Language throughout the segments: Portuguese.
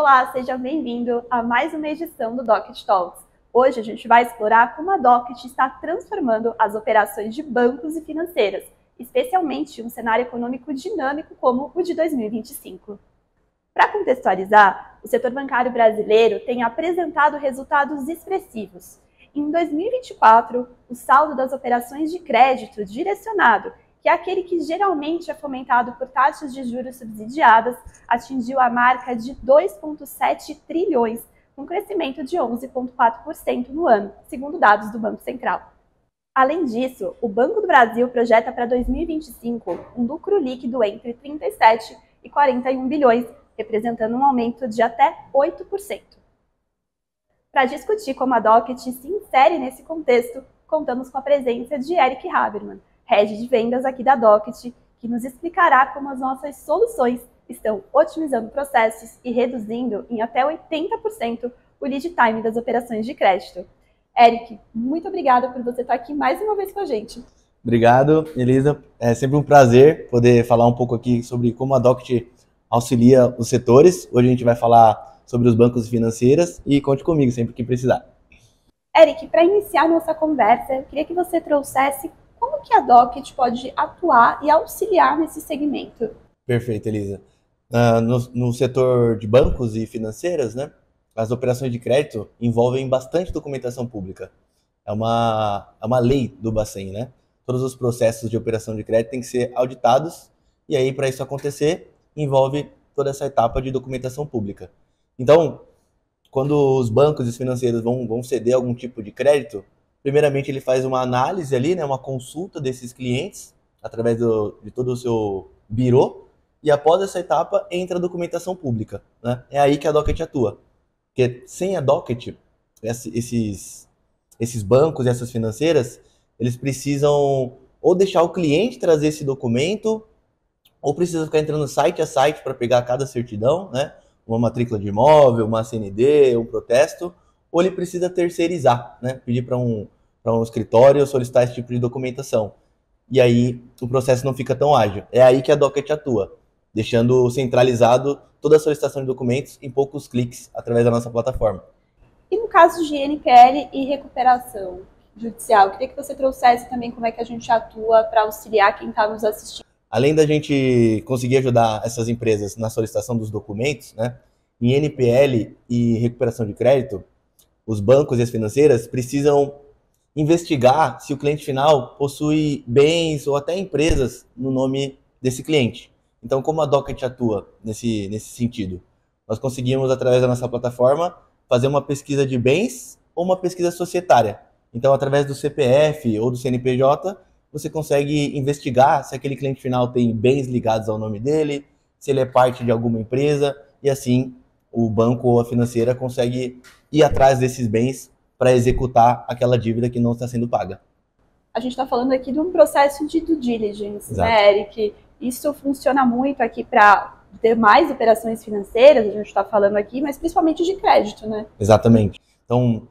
Olá, seja bem-vindo a mais uma edição do Docket Talks. Hoje a gente vai explorar como a Docket está transformando as operações de bancos e financeiras, especialmente um cenário econômico dinâmico como o de 2025. Para contextualizar, o setor bancário brasileiro tem apresentado resultados expressivos. Em 2024, o saldo das operações de crédito direcionado, que é aquele que geralmente é fomentado por taxas de juros subsidiadas, atingiu a marca de 2,7 trilhões, com crescimento de 11,4% no ano, segundo dados do Banco Central. Além disso, o Banco do Brasil projeta para 2025 um lucro líquido entre 37 e 41 bilhões, representando um aumento de até 8%. Para discutir como a Docket se insere nesse contexto, contamos com a presença de Eric Habermann, Head de Vendas aqui da Docket, que nos explicará como as nossas soluções estão otimizando processos e reduzindo em até 80% o lead time das operações de crédito. Eric, muito obrigada por você estar aqui mais uma vez com a gente. Obrigado, Elisa. É sempre um prazer poder falar um pouco aqui sobre como a Docket auxilia os setores. Hoje a gente vai falar sobre os bancos e financeiras e conte comigo sempre que precisar. Eric, para iniciar nossa conversa, eu queria que você trouxesse como que a Docket pode atuar e auxiliar nesse segmento. Perfeito, Elisa. No setor de bancos e financeiras, né, as operações de crédito envolvem bastante documentação pública. É uma lei do Bacen, né? Todos os processos de operação de crédito têm que ser auditados e aí, para isso acontecer, envolve toda essa etapa de documentação pública. Então, quando os bancos e os financeiros vão ceder algum tipo de crédito, primeiramente ele faz uma análise ali, né, uma consulta desses clientes, através de todo o seu birô, e após essa etapa entra a documentação pública, né? É aí que a Docket atua. Porque sem a Docket, esses bancos e essas financeiras, eles precisam ou deixar o cliente trazer esse documento, ou precisa ficar entrando site a site para pegar cada certidão, né? Uma matrícula de imóvel, uma CND, um protesto, ou ele precisa terceirizar, né? Pedir para um escritório solicitar esse tipo de documentação. E aí o processo não fica tão ágil. É aí que a Docket atua, deixando centralizado toda a solicitação de documentos em poucos cliques através da nossa plataforma. E no caso de NPL e recuperação judicial, eu queria que você trouxesse também como é que a gente atua para auxiliar quem está nos assistindo. Além da gente conseguir ajudar essas empresas na solicitação dos documentos, né, em NPL e recuperação de crédito, os bancos e as financeiras precisam investigar se o cliente final possui bens ou até empresas no nome desse cliente. Então, como a Docket atua nesse sentido? Nós conseguimos, através da nossa plataforma, fazer uma pesquisa de bens ou uma pesquisa societária. Então, através do CPF ou do CNPJ, você consegue investigar se aquele cliente final tem bens ligados ao nome dele, se ele é parte de alguma empresa, e assim o banco ou a financeira consegue ir atrás desses bens para executar aquela dívida que não está sendo paga. A gente está falando aqui de um processo de due diligence, Exato. Né, Eric? Isso funciona muito aqui para demais operações financeiras, a gente está falando aqui, mas principalmente de crédito, né? Exatamente. Então,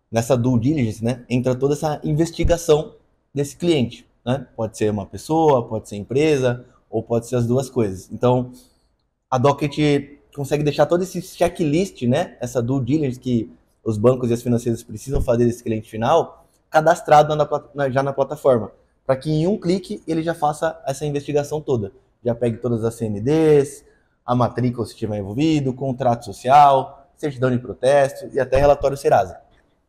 nessa due diligence, né, entra toda essa investigação desse cliente, né? Pode ser uma pessoa, pode ser empresa, ou pode ser as duas coisas. Então, a Docket consegue deixar todo esse checklist, né, essa due diligence que os bancos e as financeiras precisam fazer desse cliente final, cadastrado já na plataforma, para que em um clique ele já faça essa investigação toda. Já pegue todas as CNDs, a matrícula se estiver envolvido, contrato social, certidão de protesto e até relatório Serasa.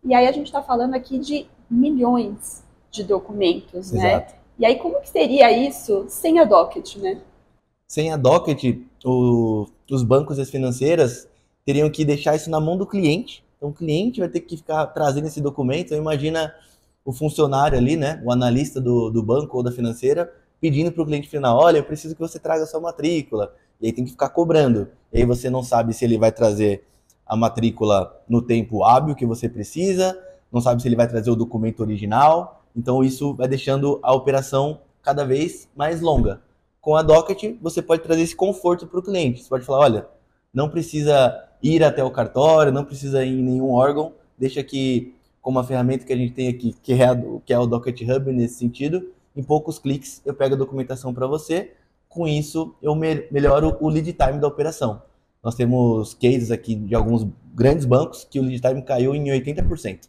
E aí a gente está falando aqui de milhões de documentos, né? Exato. E aí como que seria isso sem a Docket, né? Sem a Docket, os bancos e as financeiras teriam que deixar isso na mão do cliente. Então o cliente vai ter que ficar trazendo esse documento. Então, imagina o funcionário ali, né, o analista do banco ou da financeira, pedindo para o cliente final, olha, eu preciso que você traga a sua matrícula. E aí tem que ficar cobrando. E aí você não sabe se ele vai trazer a matrícula no tempo hábil que você precisa, não sabe se ele vai trazer o documento original. Então isso vai deixando a operação cada vez mais longa. Com a Docket, você pode trazer esse conforto para o cliente. Você pode falar, olha, não precisa ir até o cartório, não precisa ir em nenhum órgão, deixa que, como a ferramenta que a gente tem aqui, que é o Docket Hub nesse sentido, em poucos cliques eu pego a documentação para você, com isso eu melhoro o lead time da operação. Nós temos cases aqui de alguns grandes bancos que o lead time caiu em 80%.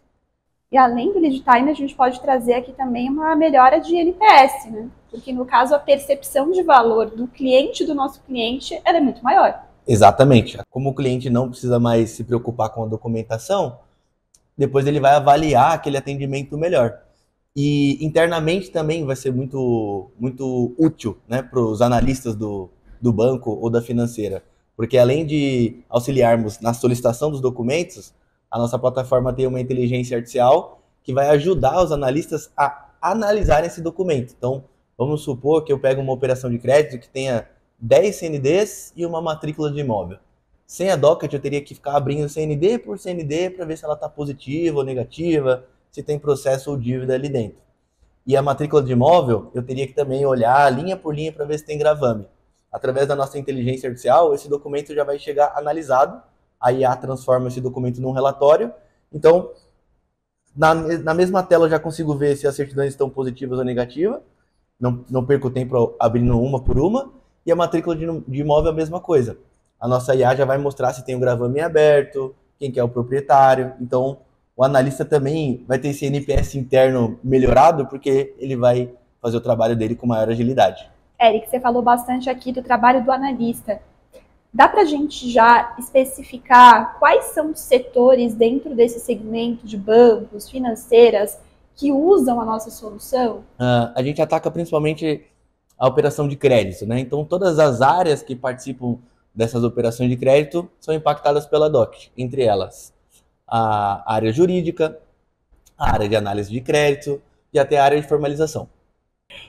E além do lead time, a gente pode trazer aqui também uma melhora de NPS, né? Porque no caso a percepção de valor do cliente, do nosso cliente, ela é muito maior. Exatamente. Como o cliente não precisa mais se preocupar com a documentação, depois ele vai avaliar aquele atendimento melhor. E internamente também vai ser muito útil, né, para os analistas do banco ou da financeira. Porque além de auxiliarmos na solicitação dos documentos, a nossa plataforma tem uma inteligência artificial que vai ajudar os analistas a analisar esse documento. Então, vamos supor que eu pego uma operação de crédito que tenha 10 CNDs e uma matrícula de imóvel. Sem a Docket, eu teria que ficar abrindo CND por CND para ver se ela está positiva ou negativa, se tem processo ou dívida ali dentro. E a matrícula de imóvel, eu teria que também olhar linha por linha para ver se tem gravame. Através da nossa inteligência artificial, esse documento já vai chegar analisado, a IA transforma esse documento num relatório. Então, na mesma tela eu já consigo ver se as certidões estão positivas ou negativas, não perco tempo abrindo uma por uma, e a matrícula de imóvel é a mesma coisa. A nossa IA já vai mostrar se tem o gravame aberto, quem que é o proprietário. Então, o analista também vai ter esse NPS interno melhorado, porque ele vai fazer o trabalho dele com maior agilidade. Eric, você falou bastante aqui do trabalho do analista. Dá para a gente já especificar quais são os setores dentro desse segmento de bancos, financeiras, que usam a nossa solução? A gente ataca principalmente a operação de crédito, né? Então, todas as áreas que participam dessas operações de crédito são impactadas pela Docket, entre elas a área jurídica, a área de análise de crédito e até a área de formalização.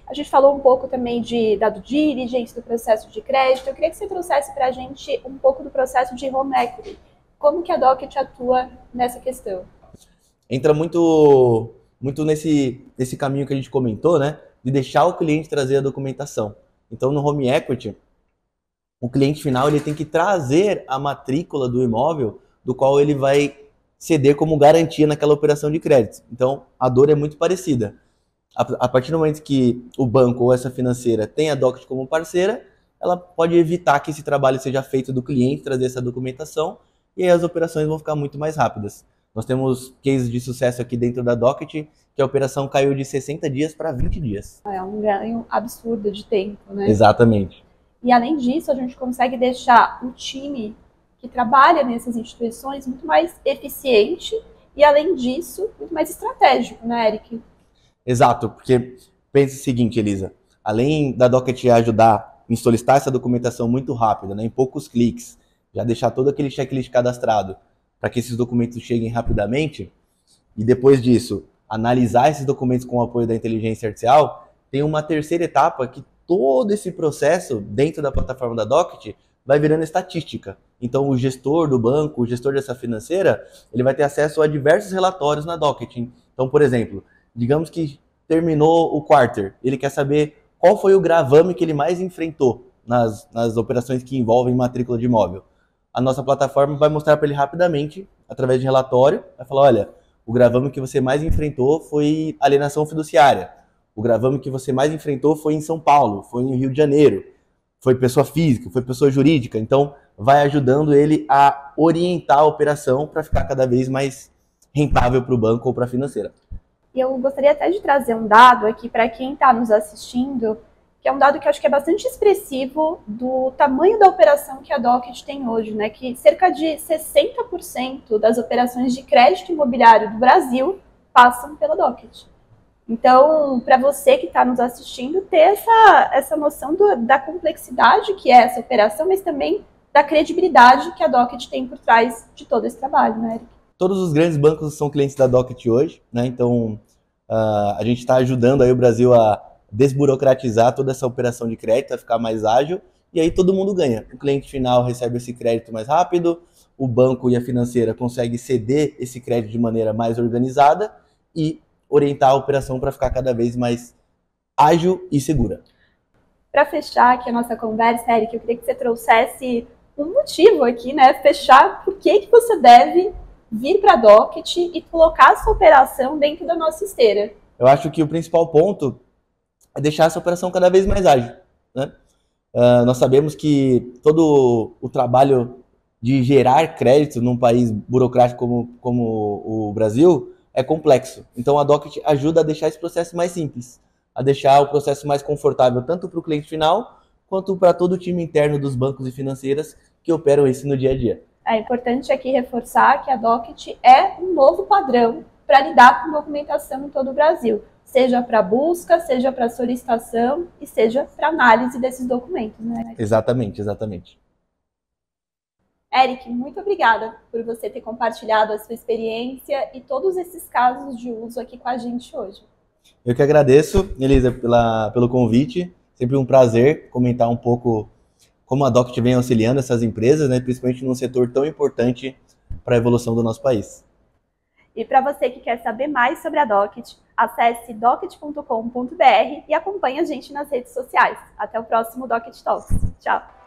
A gente falou um pouco também da due diligence, do processo de crédito. Eu queria que você trouxesse para a gente um pouco do processo de home equity. Como que a Docket atua nessa questão? Entra muito nesse caminho que a gente comentou, né? De deixar o cliente trazer a documentação. Então, no home equity, o cliente final ele tem que trazer a matrícula do imóvel do qual ele vai ceder como garantia naquela operação de crédito. Então, a dor é muito parecida. A partir do momento que o banco ou essa financeira tem a Docket como parceira, ela pode evitar que esse trabalho seja feito do cliente, trazer essa documentação, e aí as operações vão ficar muito mais rápidas. Nós temos cases de sucesso aqui dentro da Docket, que a operação caiu de 60 dias para 20 dias. É um ganho absurdo de tempo, né? Exatamente. E além disso, a gente consegue deixar o time que trabalha nessas instituições muito mais eficiente e, além disso, muito mais estratégico, né, Eric? Exato, porque pensa o seguinte, Elisa, além da Docket ajudar em solicitar essa documentação muito rápida, né, em poucos cliques, já deixar todo aquele checklist cadastrado para que esses documentos cheguem rapidamente, e depois disso, analisar esses documentos com o apoio da inteligência artificial, tem uma terceira etapa que todo esse processo dentro da plataforma da Docket vai virando estatística. Então, o gestor do banco, o gestor dessa financeira, ele vai ter acesso a diversos relatórios na Docket. Então, por exemplo, digamos que terminou o quarter, ele quer saber qual foi o gravame que ele mais enfrentou nas operações que envolvem matrícula de imóvel. A nossa plataforma vai mostrar para ele rapidamente, através de relatório, vai falar, olha, o gravame que você mais enfrentou foi alienação fiduciária. O gravame que você mais enfrentou foi em São Paulo, foi em Rio de Janeiro, foi pessoa física, foi pessoa jurídica. Então, vai ajudando ele a orientar a operação para ficar cada vez mais rentável para o banco ou para a financeira. E eu gostaria até de trazer um dado aqui para quem está nos assistindo, que é um dado que eu acho que é bastante expressivo do tamanho da operação que a Docket tem hoje, né? Que cerca de 60% das operações de crédito imobiliário do Brasil passam pela Docket. Então, para você que está nos assistindo, ter essa noção da complexidade que é essa operação, mas também da credibilidade que a Docket tem por trás de todo esse trabalho, né, Eric? Todos os grandes bancos são clientes da Docket hoje, né? Então, a gente está ajudando aí o Brasil a desburocratizar toda essa operação de crédito, a ficar mais ágil, e aí todo mundo ganha. O cliente final recebe esse crédito mais rápido, o banco e a financeira conseguem ceder esse crédito de maneira mais organizada e orientar a operação para ficar cada vez mais ágil e segura. Para fechar aqui a nossa conversa, Eric, eu queria que você trouxesse um motivo aqui, né? Fechar por que você deve vir para a Docket e colocar essa operação dentro da nossa esteira. Eu acho que o principal ponto é deixar essa operação cada vez mais ágil, né? Nós sabemos que todo o trabalho de gerar crédito num país burocrático como o Brasil é complexo. Então a Docket ajuda a deixar esse processo mais simples, a deixar o processo mais confortável tanto para o cliente final quanto para todo o time interno dos bancos e financeiras que operam isso no dia a dia. É importante aqui reforçar que a Docket é um novo padrão para lidar com documentação em todo o Brasil, seja para busca, seja para solicitação e seja para análise desses documentos, né? Exatamente, exatamente. Eric, muito obrigada por você ter compartilhado a sua experiência e todos esses casos de uso aqui com a gente hoje. Eu que agradeço, Elisa, pelo convite. Sempre um prazer comentar um pouco como a Docket vem auxiliando essas empresas, né, principalmente num setor tão importante para a evolução do nosso país. E para você que quer saber mais sobre a Docket, acesse docket.com.br e acompanhe a gente nas redes sociais. Até o próximo Docket Talks. Tchau!